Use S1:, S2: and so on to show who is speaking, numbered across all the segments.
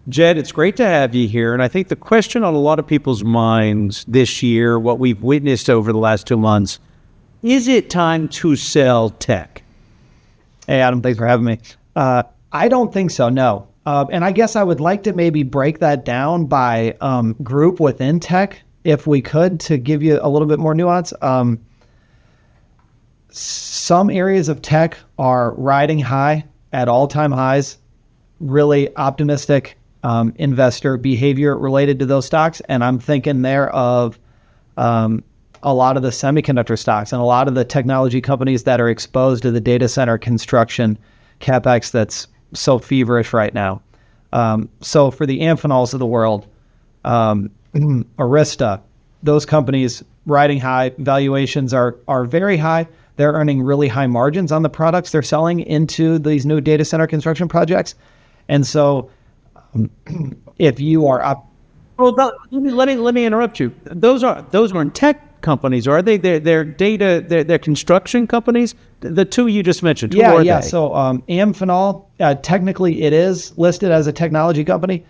S1: Jed, it's great to have you here. And I think the question on a lot of people's minds this year, what we've witnessed over the last 2 months, is it time to sell tech?
S2: Hey, Adam, thanks for having me. I don't think so, no. And I guess I would like to maybe break that down by group within tech, if we could, to give you a little bit more nuance. Some areas of tech are riding high at all-time highs, really optimistic investor behavior related to those stocks. And I'm thinking there of a lot of the semiconductor stocks and a lot of the technology companies that are exposed to the data center construction CapEx that's so feverish right now. So for the Amphenol's of the world, Arista, those companies riding high, valuations are very high. They're earning really high margins on the products they're selling into these new data center construction projects. And so if you are up...
S1: Well, let me interrupt you. Those aren't tech companies, are they? They're construction companies. The two you just mentioned. Who are they?
S2: So Amphenol, technically it is listed as a technology company.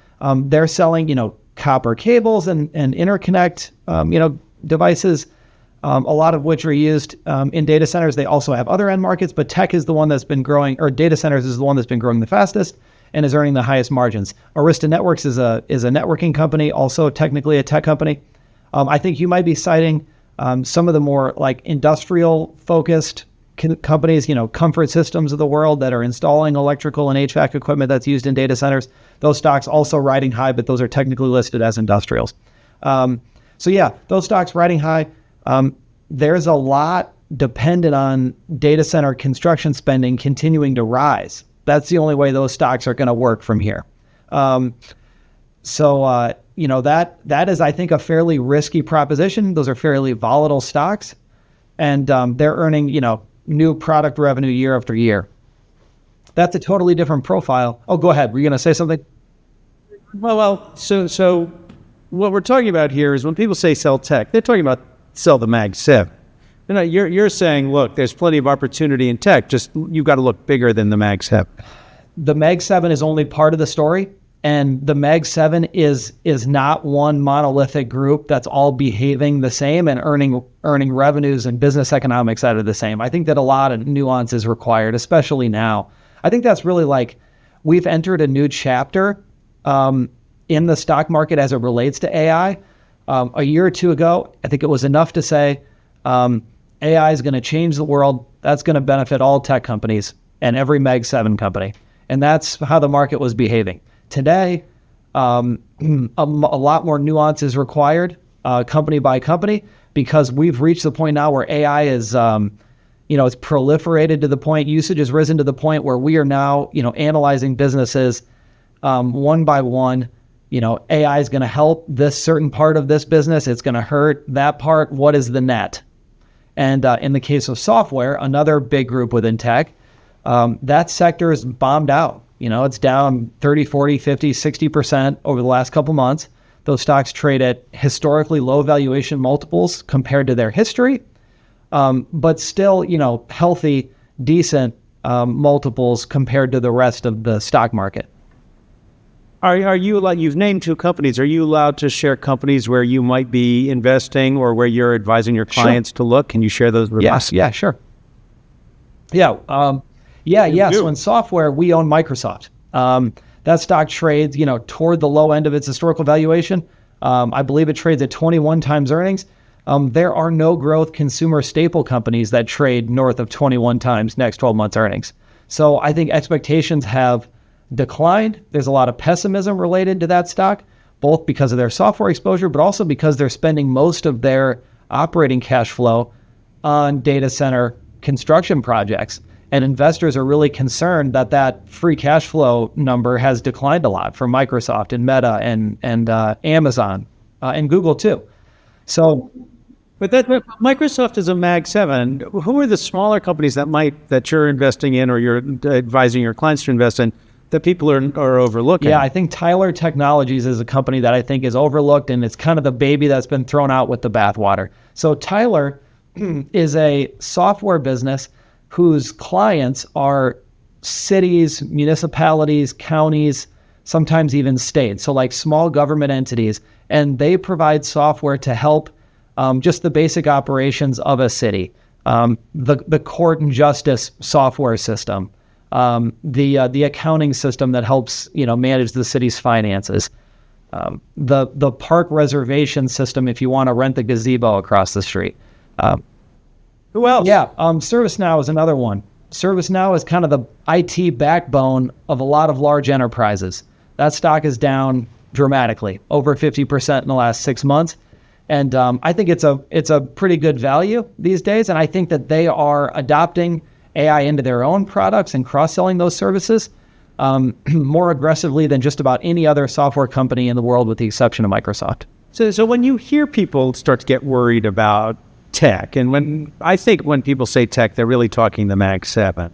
S2: They're selling, copper cables and interconnect, devices, a lot of which are used in data centers. They also have other end markets, but tech is the one that's been growing, or data centers is the one that's been growing the fastest and is earning the highest margins. Arista Networks is a networking company, also technically a tech company. I think you might be citing some of the more like industrial focused companies, Comfort Systems of the world that are installing electrical and HVAC equipment that's used in data centers. Those stocks also riding high, but those are technically listed as industrials. Those stocks riding high. There's a lot dependent on data center construction spending continuing to rise. That's the only way those stocks are going to work from here. That is, I think, a fairly risky proposition. Those are fairly volatile stocks, and they're earning, new product revenue year after year. That's a totally different profile. Oh, go ahead. Were you going to say something?
S1: Well, so what we're talking about here is when people say sell tech, they're talking about sell the Mag 7. You're saying, look, there's plenty of opportunity in tech. Just you've got to look bigger than the Mag 7.
S2: The Mag 7 is only part of the story, and the Mag 7 is not one monolithic group that's all behaving the same and earning revenues and business economics out of the same. I think that a lot of nuance is required, especially now. I think that's really like we've entered a new chapter in the stock market as it relates to AI. A year or two ago, I think it was enough to say AI is going to change the world. That's going to benefit all tech companies and every Mag 7 company. And that's how the market was behaving. Today, a lot more nuance is required, company by company, because we've reached the point now where AI is, it's proliferated to the point, usage has risen to the point where we are now, analyzing businesses one by one. AI is going to help this certain part of this business. It's going to hurt that part. What is the net? And in the case of software, another big group within tech, that sector is bombed out. It's down 30, 40, 50, 60% over the last couple months. Those stocks trade at historically low valuation multiples compared to their history, but still, healthy, decent multiples compared to the rest of the stock market.
S1: Are you allowed, you've named two companies, are you allowed to share companies where you might be investing or where you're advising your clients to look? Can you share those with us?
S2: Yeah, sure. So in software, we own Microsoft. That stock trades, toward the low end of its historical valuation. I believe it trades at 21 times earnings. There are no growth consumer staple companies that trade north of 21 times next 12 months earnings. So I think expectations have declined. There's a lot of pessimism related to that stock, both because of their software exposure, but also because they're spending most of their operating cash flow on data center construction projects. And investors are really concerned that free cash flow number has declined a lot for Microsoft and Meta and Amazon and Google too. So,
S1: but Microsoft is a Mag 7. Who are the smaller companies that you're investing in or you're advising your clients to invest in that people are overlooking?
S2: Yeah, I think Tyler Technologies is a company that I think is overlooked, and it's kind of the baby that's been thrown out with the bathwater. So Tyler is a software business whose clients are cities, municipalities, counties, sometimes even states. So like small government entities, and they provide software to help just the basic operations of a city. The court and justice software system, the accounting system that helps manage the city's finances, the park reservation system if you want to rent the gazebo across the street.
S1: Who else?
S2: Yeah, ServiceNow is another one. ServiceNow is kind of the IT backbone of a lot of large enterprises. That stock is down dramatically, over 50% in the last 6 months. And I think it's a pretty good value these days. And I think that they are adopting AI into their own products and cross-selling those services more aggressively than just about any other software company in the world, with the exception of Microsoft.
S1: So when you hear people start to get worried about tech, and when people say tech, they're really talking the Mag 7.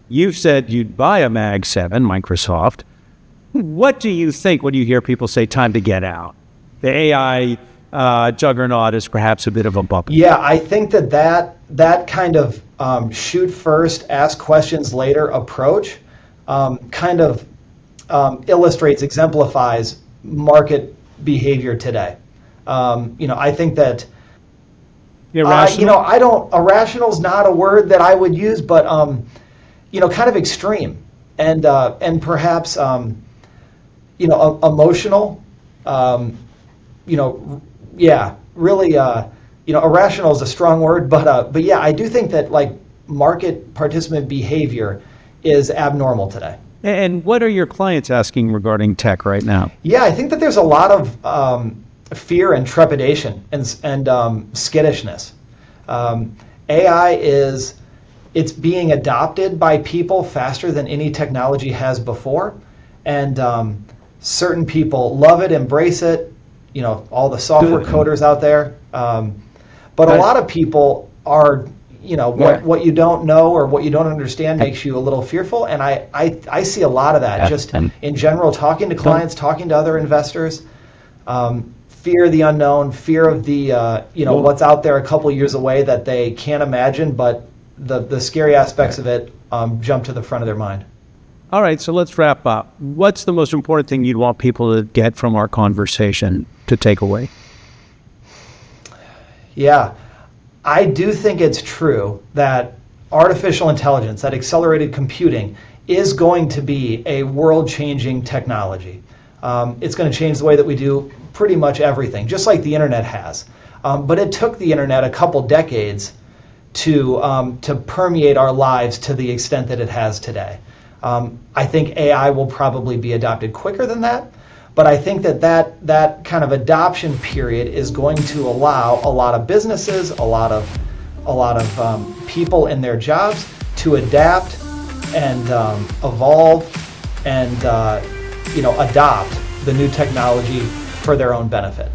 S1: You've said you'd buy a Mag 7, Microsoft. What do you think when you hear people say time to get out? The AI juggernaut is perhaps a bit of a bubble.
S3: Yeah, I think that kind of shoot first, ask questions later approach exemplifies market behavior today. I think that irrational is not a word that I would use, but kind of extreme and perhaps emotional. Really, irrational is a strong word, but yeah, I do think that like market participant behavior is abnormal today.
S1: And what are your clients asking regarding tech right now?
S3: Yeah, I think that there's a lot of fear and trepidation and skittishness. AI it's being adopted by people faster than any technology has before, and certain people love it, embrace it. All the software coders out there, but a lot of people are, what you don't know or what you don't understand makes you a little fearful, and I see a lot of that just in general, talking to clients, talking to other investors. Fear of the unknown, fear of the what's out there a couple years away that they can't imagine, but the scary aspects of it jump to the front of their mind.
S1: All right, so let's wrap up. What's the most important thing you'd want people to get from our conversation to take away?
S3: Yeah, I do think it's true that artificial intelligence, that accelerated computing, is going to be a world-changing technology. It's going to change the way that we do pretty much everything, just like the internet has. But it took the internet a couple decades to permeate our lives to the extent that it has today. I think AI will probably be adopted quicker than that, but I think that kind of adoption period is going to allow a lot of businesses, a lot of people in their jobs to adapt and evolve and adopt the new technology for their own benefit.